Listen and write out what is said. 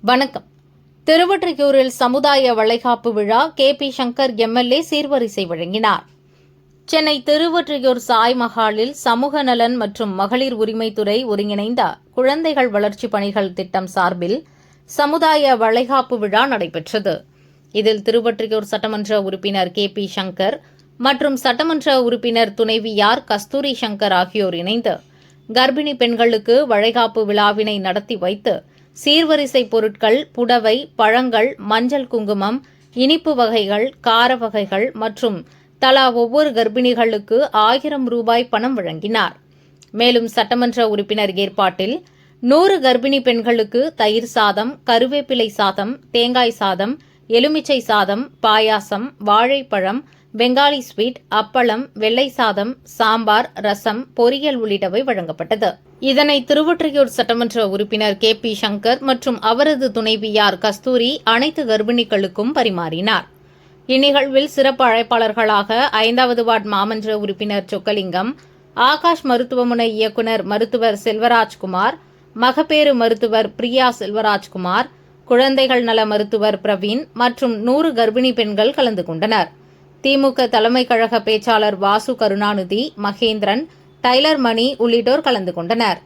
வணக்கம். திருவொற்றியூரில் சமுதாய வளைகாப்பு விழா KP சங்கர் MLA சீர்வரிசை வழங்கினார். சென்னை திருவொற்றியூர் சாய் மஹாலில் சமூக நலன் மற்றும் மகளிர் உரிமைத்துறை ஒருங்கிணைந்த குழந்தைகள் வளர்ச்சி பணிகள் திட்டம் சார்பில் சமுதாய வளைகாப்பு விழா நடைபெற்றது. இதில் திருவொற்றியூர் சட்டமன்ற உறுப்பினர் KP சங்கர் மற்றும் சட்டமன்ற உறுப்பினர் துணைவியார் கஸ்தூரி சங்கர் ஆகியோர் இணைந்து கர்ப்பிணி பெண்களுக்கு வளைகாப்பு விழாவினை நடத்தி வைத்து சீர்வரிசை பொருட்கள், புடவை, பழங்கள், மஞ்சள் குங்குமம், இனிப்பு வகைகள், கார வகைகள் மற்றும் தலா ஒவ்வொரு கர்ப்பிணிகளுக்கு 1000 ரூபாய் பணம் வழங்கினார். மேலும் சட்டமன்ற உறுப்பினர் ஏற்பாட்டில் 100 கர்ப்பிணி பெண்களுக்கு தயிர் சாதம், கருவேப்பிலை சாதம், தேங்காய் சாதம், எலுமிச்சை சாதம், பாயாசம், வாழைப்பழம், பெங்காலி ஸ்வீட், அப்பளம், வெள்ளை சாதம், சாம்பார், ரசம், பொரியல் உள்ளிட்டவை வழங்கப்பட்டது. இதனை திருவொற்றியூர் சட்டமன்ற உறுப்பினர் KP சங்கர் மற்றும் அவரது துணைவியார் கஸ்தூரி அனைத்து கர்ப்பிணிகளுக்கும் பரிமாறினார். இந்நிகழ்வில் சிறப்பு அழைப்பாளர்களாக 5வது வார்டு மாமன்ற உறுப்பினர் சொக்கலிங்கம், ஆகாஷ் மருத்துவமனை இயக்குநர் மருத்துவர் செல்வராஜ்குமார், மகப்பேறு மருத்துவர் பிரியா செல்வராஜ்குமார், குழந்தைகள் நல மருத்துவர் பிரவீன் மற்றும் 100 கர்ப்பிணி பெண்கள் கலந்து கொண்டனர். திமுக தலைமை கழக பேச்சாளர் வாசு கருணாநிதி, மகேந்திரன், டைலர் மணி உள்ளிட்டோர் கலந்து கொண்டனர்.